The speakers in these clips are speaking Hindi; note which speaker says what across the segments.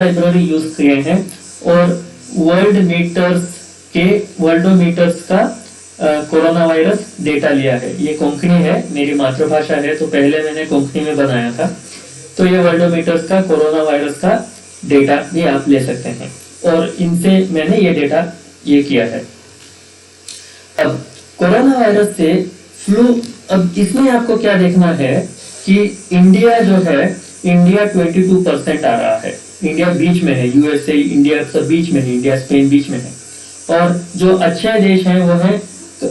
Speaker 1: लाइब्रेरी यूज किए हैं और वर्ल्डोमीटर्स का कोरोना वायरस डेटा लिया है। ये कोंकणी है, मेरी मातृभाषा है, तो पहले मैंने कोंकणी में बनाया था। तो ये वर्ल्डोमीटर्स का कोरोना वायरस का डेटा भी आप ले सकते हैं और इनसे मैंने ये डेटा ये किया है। अब कोरोना वायरस से फ्लू, अब इसमें आपको क्या देखना है कि इंडिया जो है, इंडिया 22% आ रहा है। इंडिया बीच में है, यूएसए इंडिया सब बीच में है, इंडिया स्पेन बीच में है। और जो अच्छे देश हैं वो हैं,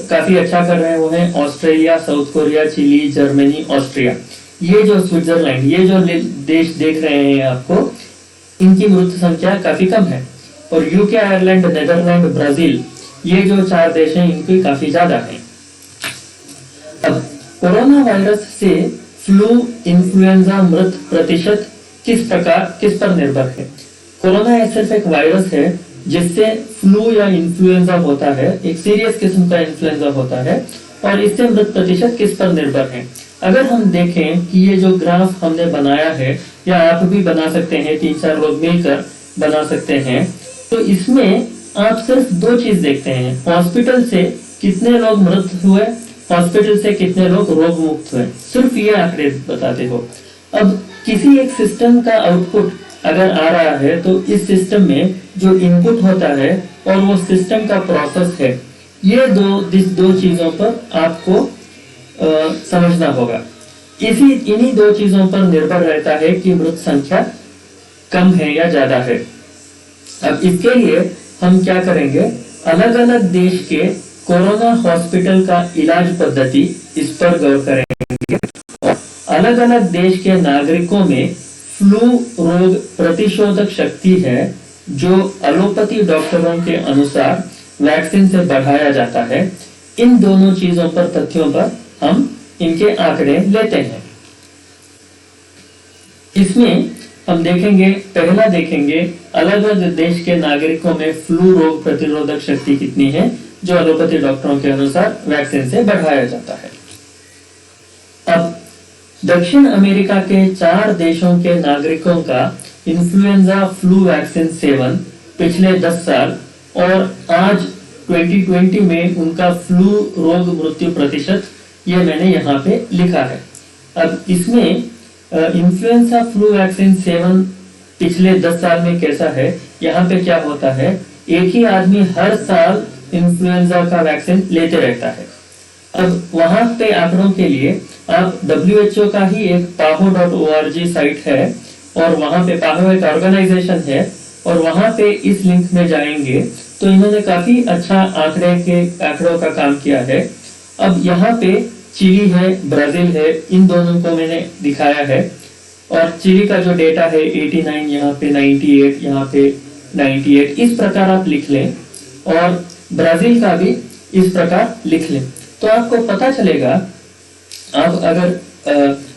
Speaker 1: काफी अच्छा कर रहे हैं, वो हैं Australia, South Korea, Chile, Germany, Austria. ये जो स्विट्जरलैंड, ये जो देश देख रहे हैं आपको, इनकी मृत्यु संख्या काफी कम है। और यूके, आयरलैंड, नेदरलैंड, ब्राजील, ये जो 4 देश हैं इनकी काफी ज्यादा है। अब कोरोना वायरस से फ्लू, इन्फ्लुएंजा मृत प्रतिशत किस पर निर्भर है? कोरोना सिर्फ एक वायरस है जिससे फ्लू या इन्फ्लुएंजा होता है, एक सीरियस किस्म का इन्फ्लुएंजा होता है, और इससे मृत प्रतिशत किस पर निर्भर है? अगर हम देखें कि ये जो ग्राफ हमने बनाया है, या आप भी बना सकते हैं, 3-4 लोग मिलकर बना सकते हैं, तो इसमें आप सिर्फ 2 चीज देखते हैं, हॉस्पिटल से कितने लोग मृत हुए, हॉस्पिटल से कितने लोग रोग मुक्त हुए, सिर्फ ये आंकड़े बताते हो। अब किसी एक सिस्टम का आउटपुट अगर आ रहा है तो इस सिस्टम में जो इनपुट होता है और वो सिस्टम का प्रोसेस है, ये दो चीजों पर आपको समझना होगा। इन्हीं 2 चीजों पर निर्भर रहता है कि मृत संख्या कम है या ज्यादा है। अब इसके लिए हम क्या करेंगे, अलग अलग देश के कोरोना हॉस्पिटल का इलाज पद्धति, इस पर गौर करेंगे। अलग अलग देश के नागरिकों में फ्लू रोग प्रतिशोधक शक्ति है जो एलोपैथी डॉक्टरों के अनुसार वैक्सीन से बढ़ाया जाता है। इन दोनों चीजों पर, तथ्यों पर हम इनके आंकड़े लेते हैं। इसमें हम देखेंगे, पहला देखेंगे अलग अलग देश के नागरिकों में फ्लू रोग प्रतिरोधक शक्ति कितनी है जो एलोपैथी डॉक्टरों के अनुसार वैक्सीन से बढ़ाया जाता है। अब दक्षिण अमेरिका के 4 देशों के नागरिकों का इन्फ्लुएंजा फ्लू वैक्सीन सेवन पिछले 10 साल और आज 2020 में उनका फ्लू रोग मृत्यु प्रतिशत, ये मैंने यहाँ पे लिखा है। अब इसमें इन्फ्लुएंजा फ्लू वैक्सीन सेवन पिछले 10 साल में कैसा है, यहाँ पे क्या होता है, एक ही आदमी हर साल इन्फ्लुएंजा का वैक्सीन लेते रहता है। अब वहां पे आंकड़ों के लिए आप WHO का ही एक paho.org साइट है, और वहां पे पाहो एक ऑर्गेनाइजेशन है, और वहां पे इस लिंक में जाएंगे तो इन्होंने काफी अच्छा आंकड़ों का काम किया है। अब यहाँ पे चिली है, ब्राजील है, इन दोनों को मैंने दिखाया है। और चिली का जो डेटा है 89, यहाँ पे 98, यहाँ पे 98, इस प्रकार आप लिख लें, और ब्राजील का भी इस प्रकार लिख लें, तो आपको पता चलेगा। आप अगर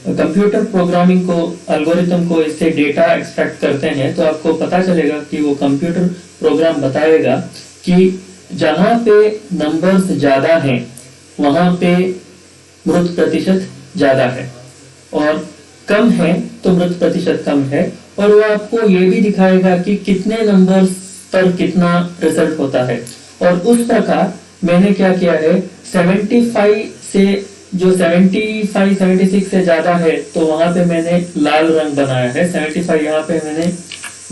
Speaker 1: कंप्यूटर प्रोग्रामिंग को, एल्गोरिथम को इससे डेटा एक्सट्रैक्ट करते हैं तो आपको पता चलेगा कि वो कंप्यूटर प्रोग्राम बताएगा कि जहां पे नंबर्स ज्यादा हैं वहां पे मृत प्रतिशत ज्यादा है, और कम है तो मृत प्रतिशत कम है। और वो आपको ये भी दिखाएगा कि कितने नंबर्स पर कितना रिजल्ट होता है। और उस प्रकार मैंने क्या किया है, 75 से जो 76 से ज्यादा है तो वहां पे मैंने लाल रंग बनाया है। 75 यहाँ पे मैंने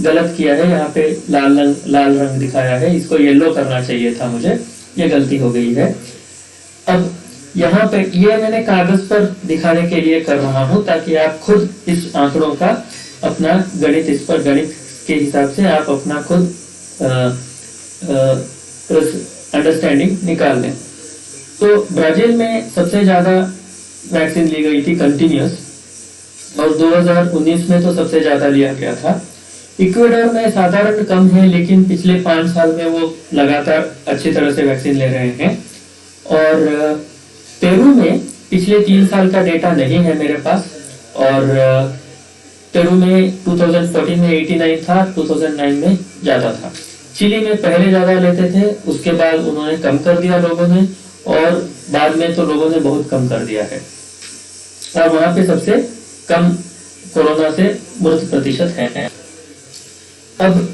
Speaker 1: गलत किया है, यहाँ पे लाल रंग दिखाया है, इसको येलो करना चाहिए था मुझे, ये गलती हो गई है। अब यहाँ पे ये मैंने कागज पर दिखाने के लिए कर रहा हूँ ताकि आप खुद इस आंकड़ों का अपना गणित, इस पर गणित के हिसाब से आप अपना खुद अंडरस्टैंडिंग निकाल लें। तो ब्राजील में सबसे ज्यादा वैक्सीन ली गई थी कंटिन्यूस, और 2019 में तो सबसे ज्यादा लिया गया था। इक्वेडर में साधारण कम है, लेकिन पिछले 5 साल में वो लगातार अच्छी तरह से वैक्सीन ले रहे हैं। और पेरू में पिछले 3 साल का डेटा नहीं है मेरे पास, और पेरू में 2014 में 89 था, 2009 में ज्यादा था। चिली में पहले ज्यादा लेते थे, उसके बाद उन्होंने कम कर दिया लोगों ने, और बाद में तो लोगों ने बहुत कम कर दिया है, और वहां पे सबसे कम कोरोना से मृत प्रतिशत है। अब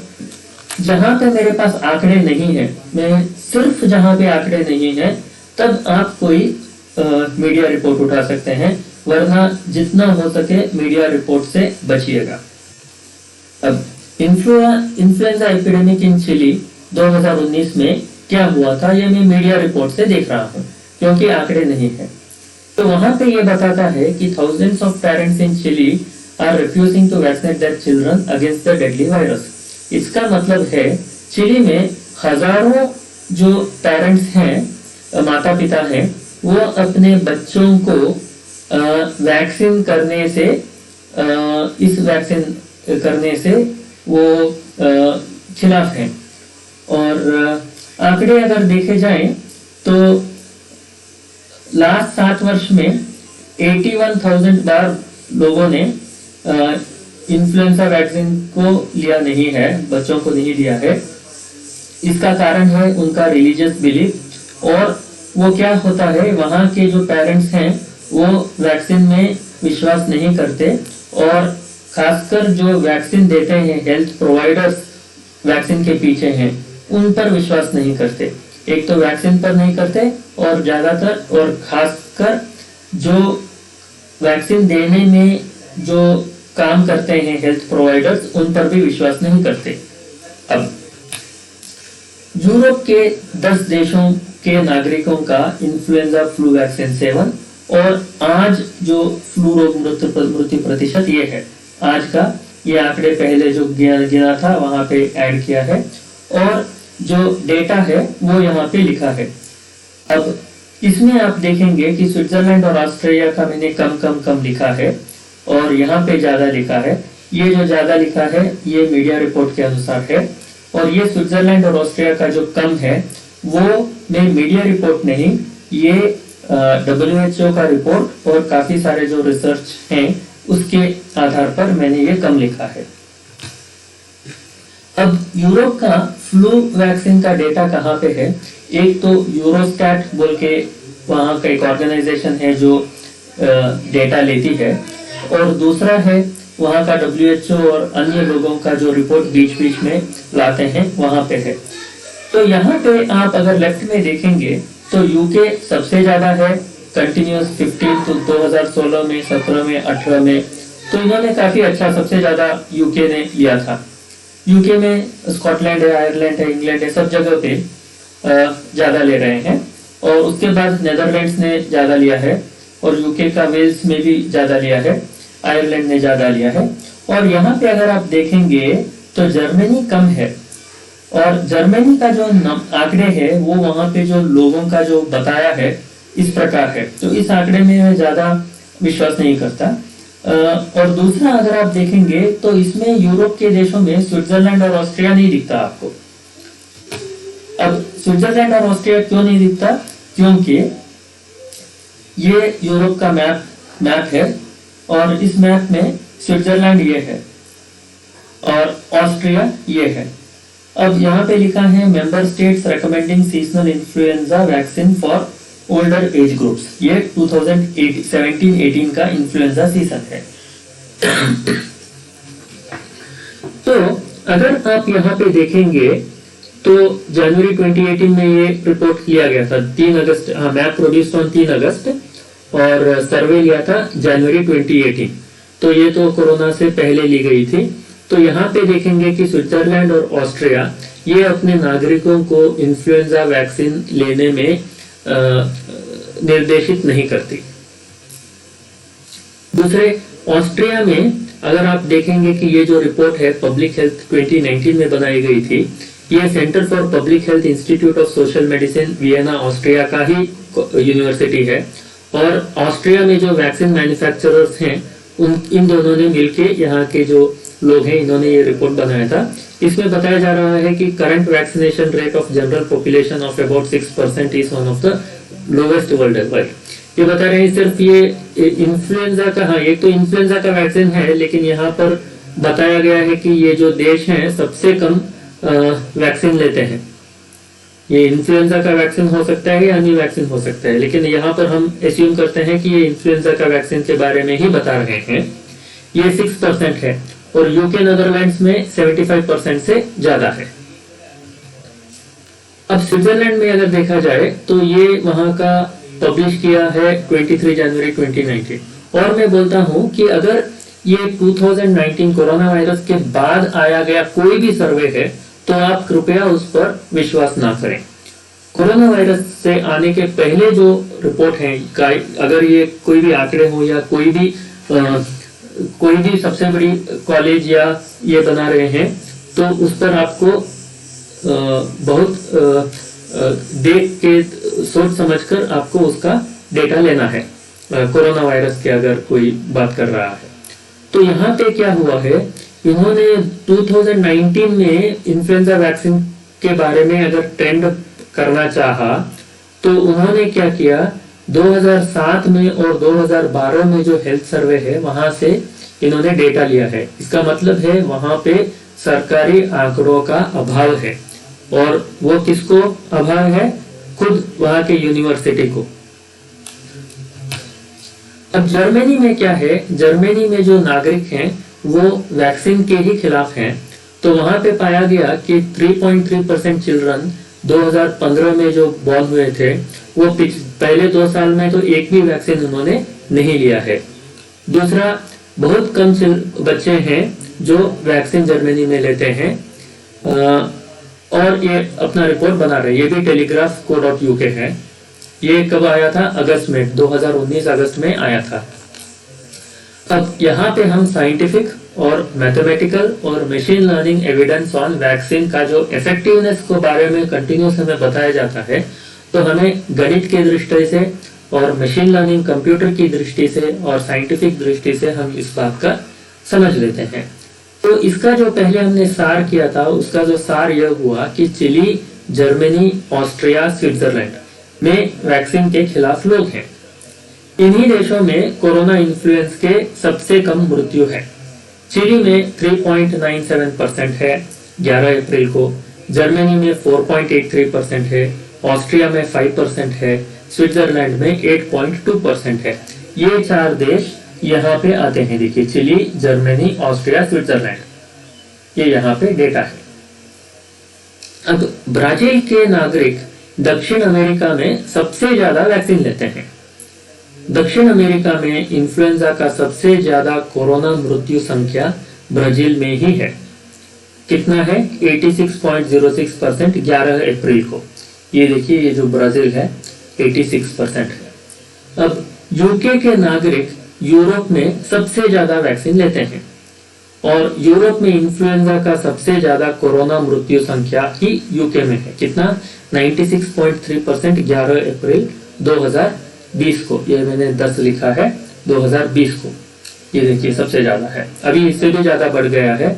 Speaker 1: जहां पे मेरे पास आंकड़े नहीं है, मैं सिर्फ जहां पे आंकड़े नहीं है तब आप कोई मीडिया रिपोर्ट उठा सकते हैं, वरना जितना हो सके मीडिया रिपोर्ट से बचिएगा। अब इन्फ्लुएंजा एपिडेमिक इन चिली 2019 में क्या हुआ था, ये मैं मीडिया रिपोर्ट से देख रहा हूँ क्योंकि आंकड़े नहीं है। तो वहां पे ये बताता है कि thousands of parents in Chile are refusing to vaccinate their children against the deadly virus। इसका मतलब है चिली में हजारों जो पेरेंट्स हैं, माता पिता हैं, वो अपने बच्चों को वैक्सीन करने से इस वैक्सीन करने से वो खिलाफ हैं। और आंकड़े अगर देखे जाएं तो लास्ट 7 वर्ष में 81,000 बार लोगों ने इन्फ्लुएंजा वैक्सीन को लिया नहीं है, बच्चों को नहीं लिया है। इसका कारण है उनका रिलीजियस बिलीफ। और वो क्या होता है, वहाँ के जो पेरेंट्स हैं वो वैक्सीन में विश्वास नहीं करते, और खासकर जो वैक्सीन देते हैं, हेल्थ प्रोवाइडर्स वैक्सीन के पीछे हैं, उन पर विश्वास नहीं करते। एक तो वैक्सीन पर नहीं करते, और ज्यादातर और खासकर जो वैक्सीन देने में जो काम करते हैं हेल्थ प्रोवाइडर्स, उन पर भी विश्वास नहीं करते। अब यूरोप के 10 देशों के नागरिकों का इन्फ्लुएंजा फ्लू वैक्सीन सेवन, और आज जो फ्लू रोग मृत्यु प्रतिशत ये है आज का, ये आंकड़े पहले जो गिना था वहां पे ऐड किया है, और जो डेटा है वो यहाँ पे लिखा है। अब इसमें आप देखेंगे कि स्विट्जरलैंड और ऑस्ट्रेलिया का मैंने कम लिखा है, और यहाँ पे ज्यादा लिखा है। ये जो ज्यादा लिखा है ये मीडिया रिपोर्ट के अनुसार है, और ये स्विट्जरलैंड और ऑस्ट्रेलिया का जो कम है वो मैं मीडिया रिपोर्ट नहीं, ये WHO का रिपोर्ट और काफी सारे जो रिसर्च हैं उसके आधार पर मैंने ये कम लिखा है। अब यूरोप का फ्लू वैक्सीन का डेटा कहाँ पे है, एक तो यूरोस्टैट बोल के वहाँ का एक ऑर्गेनाइजेशन है जो डेटा लेती है, और दूसरा है वहाँ का WHO और अन्य लोगों का जो रिपोर्ट बीच बीच में लाते हैं, वहाँ पे है। तो यहाँ पे आप अगर लेफ्ट में देखेंगे तो यूके सबसे ज्यादा है, कंटिन्यूस 15 तो 2016 में, 17 में, 18 में, तो इन्होंने काफी अच्छा, सबसे ज्यादा यूके ने लिया था। यूके में स्कॉटलैंड है, आयरलैंड है, इंग्लैंड है, सब जगह पे ज्यादा ले रहे हैं। और उसके बाद नेदरलैंड्स ने ज्यादा लिया है, और यूके का वेल्स में भी ज्यादा लिया है, आयरलैंड ने ज्यादा लिया है। और यहाँ पे अगर आप देखेंगे तो जर्मनी कम है, और जर्मनी का जो आंकड़े है वो वहां पे जो लोगों का जो बताया है इस प्रकार है, तो इस आंकड़े में मैं ज्यादा विश्वास नहीं करता। और दूसरा अगर आप देखेंगे तो इसमें यूरोप के देशों में स्विट्जरलैंड और ऑस्ट्रिया नहीं दिखता आपको। अब स्विट्जरलैंड और ऑस्ट्रिया क्यों नहीं दिखता, क्योंकि ये यूरोप का मैप है, और इस मैप में स्विट्जरलैंड ये है और ऑस्ट्रिया ये है। अब यहाँ पे लिखा है member states recommending seasonal influenza vaccine for older age groups, ये 2017-18 का इन्फ्लुएंजा सीजन है। तो अगर आप यहाँ पे देखेंगे तो जनवरी 2018 में ये रिपोर्ट लिया गया था, 3 अगस्त, मैप प्रोड्यूस्ड ऑन 3 अगस्त, और सर्वे लिया था जनवरी 2018। तो ये तो कोरोना से पहले ली गई थी। तो यहाँ पे देखेंगे कि स्विट्जरलैंड और ऑस्ट्रिया ये अपने नागरिकों को इन्फ्लुएंजा वैक्सीन लेने में निर्देशित नहीं करती। दूसरे ऑस्ट्रिया में अगर आप देखेंगे कि ये जो रिपोर्ट है पब्लिक हेल्थ 2019 में बनाई गई थी, ये centre for public health institute of social medicine Vienna Austria का ही यूनिवर्सिटी है, और ऑस्ट्रिया में जो वैक्सीन मैन्युफैक्चरर्स हैं इन दोनों ने मिलके, यहाँ के जो लोग हैं, इन्होंने ये रिपोर्ट बनाया था। इसमें बताया जा रहा है कि current vaccination rate of general population of about 6% is one of the lowest world wide. ये बता रहे हैं सिर्फ ये इन्फ्लुएंजा का, हाँ एक तो इन्फ्लुएंजा का वैक्सीन है, लेकिन यहाँ पर बताया गया है कि ये जो देश हैं सबसे कम वैक्सीन लेते हैं। ये इन्फ्लुएंजा का वैक्सीन हो सकता है या अन्य वैक्सीन हो सकता है, लेकिन यहाँ पर हम एज्यूम करते हैं कि ये इन्फ्लुएंजा का वैक्सीन के बारे में ही बता रहे हैं। ये 6% है, और यूके नीदरलैंड्स में 75% से ज्यादा है। अब स्विट्जरलैंड में अगर देखा जाए तो ये वहां का पब्लिश किया है 23 जनवरी 2019। और मैं बोलता हूं कि अगर ये 2019 कोरोना वायरस के बाद आया गया कोई भी सर्वे है तो आप कृपया उस पर विश्वास ना करें। कोरोना वायरस से आने के पहले जो रिपोर्ट है, अगर ये कोई भी आंकड़े हो या कोई भी सबसे बड़ी कॉलेज या ये बना रहे हैं तो उस पर आपको बहुत देख के सोच समझकर आपको उसका डेटा लेना है। कोरोना वायरस के अगर कोई बात कर रहा है तो यहाँ पे क्या हुआ है, इन्होंने 2019 में इन्फ्लुएंजा वैक्सीन के बारे में अगर ट्रेंड करना चाहा तो उन्होंने क्या किया, 2007 में और 2012 में जो हेल्थ सर्वे है वहां से इन्होंने डेटा लिया है। इसका मतलब है वहां पे सरकारी आंकड़ों का अभाव है। और वो किसको अभाव है, खुद वहां के यूनिवर्सिटी को। अब जर्मनी में क्या है, जर्मनी में जो नागरिक हैं वो वैक्सीन के ही खिलाफ हैं। तो वहां पे पाया गया कि 3.3% चिल्ड्रन 2015 में जो बॉर्न हुए थे वो पहले 2 साल में तो एक भी वैक्सीन उन्होंने नहीं लिया है। दूसरा, बहुत कम बच्चे हैं जो वैक्सीन जर्मनी में लेते हैं और ये अपना रिपोर्ट बना रहे हैं। ये भी telegraph.co.uk है। ये कब आया था, अगस्त में, 2019 अगस्त में आया था। अब यहाँ पे हम साइंटिफिक और मैथमेटिकल और machine learning evidence on vaccine का जो इफेक्टिवनेस को बारे में कंटिन्यूस हमें बताया जाता है, तो हमें गणित की दृष्टि से और मशीन लर्निंग कंप्यूटर की दृष्टि से और साइंटिफिक दृष्टि से हम इस बात का समझ लेते हैं। तो इसका जो पहले हमने सार किया था उसका जो सार यह हुआ कि चिली, जर्मनी, ऑस्ट्रिया, स्विट्जरलैंड में वैक्सीन के खिलाफ लोग हैं। इन्हीं देशों में कोरोना इन्फ्लुएंस के सबसे कम मृत्यु है। चिली में 3.97% है 11 अप्रैल को, जर्मनी में 4.83% है, ऑस्ट्रिया में 5% है, स्विट्जरलैंड में 8.2% है। ये 4 देश यहाँ पे आते हैं। देखिए, चिली, जर्मनी, ऑस्ट्रिया, स्विट्जरलैंड, ये यहाँ पे डेटा है। अब ब्राजील के नागरिक दक्षिण अमेरिका में सबसे ज्यादा वैक्सीन लेते हैं। दक्षिण अमेरिका में इन्फ्लुएंजा का सबसे ज्यादा कोरोना मृत्यु संख्या ब्राजील में ही है। कितना है, 86.06% 11 अप्रैल को। ये देखिए, ये जो ब्राजील है 86% है। अब यूके के नागरिक यूरोप में सबसे ज्यादा वैक्सीन लेते हैं और यूरोप में इन्फ्लुएंजा का सबसे ज्यादा कोरोना मृत्यु संख्या ही यूके में है। कितना, 96.3% 11 अप्रैल 2020 को। ये मैंने 10 लिखा है 2020 को। ये देखिए सबसे ज्यादा है। अभी इससे भी ज्यादा बढ़ गया है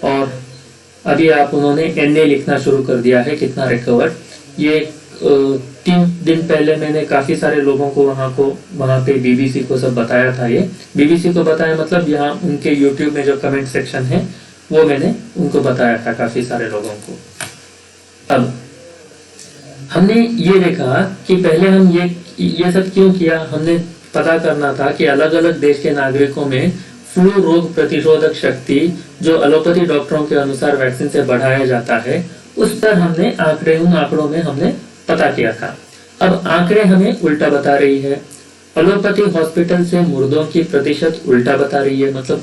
Speaker 1: और अभी आप उन्होंने NA लिखना शुरू कर दिया है, कितना रिकवर्ड। ये 3 दिन पहले मैंने काफी सारे लोगों को वहां पे BBC को सब बताया था। ये BBC को बताया मतलब यहाँ उनके YouTube में जो कमेंट सेक्शन है वो मैंने उनको बताया था, काफी सारे लोगों को। अब हमने ये देखा कि पहले हम ये सब क्यों किया, हमने पता करना था कि अलग अलग देश के नागरिकों में फ्लू रोग प्रतिरोधक शक्ति जो एलोपैथी डॉक्टरों के अनुसार वैक्सीन से बढ़ाया जाता है, उस पर हमने उन आंकड़ों में हमने पता किया था। अब आंकड़े हमें उल्टा बता रही है। एलोपैथी हॉस्पिटल से मुर्दों की प्रतिशत उल्टा बता रही है। मतलब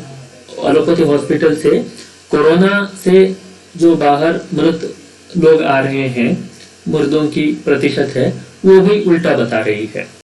Speaker 1: एलोपैथी हॉस्पिटल से कोरोना से जो बाहर मृत लोग आ रहे हैं, मुर्दों की प्रतिशत है, वो भी उल्टा बता रही है।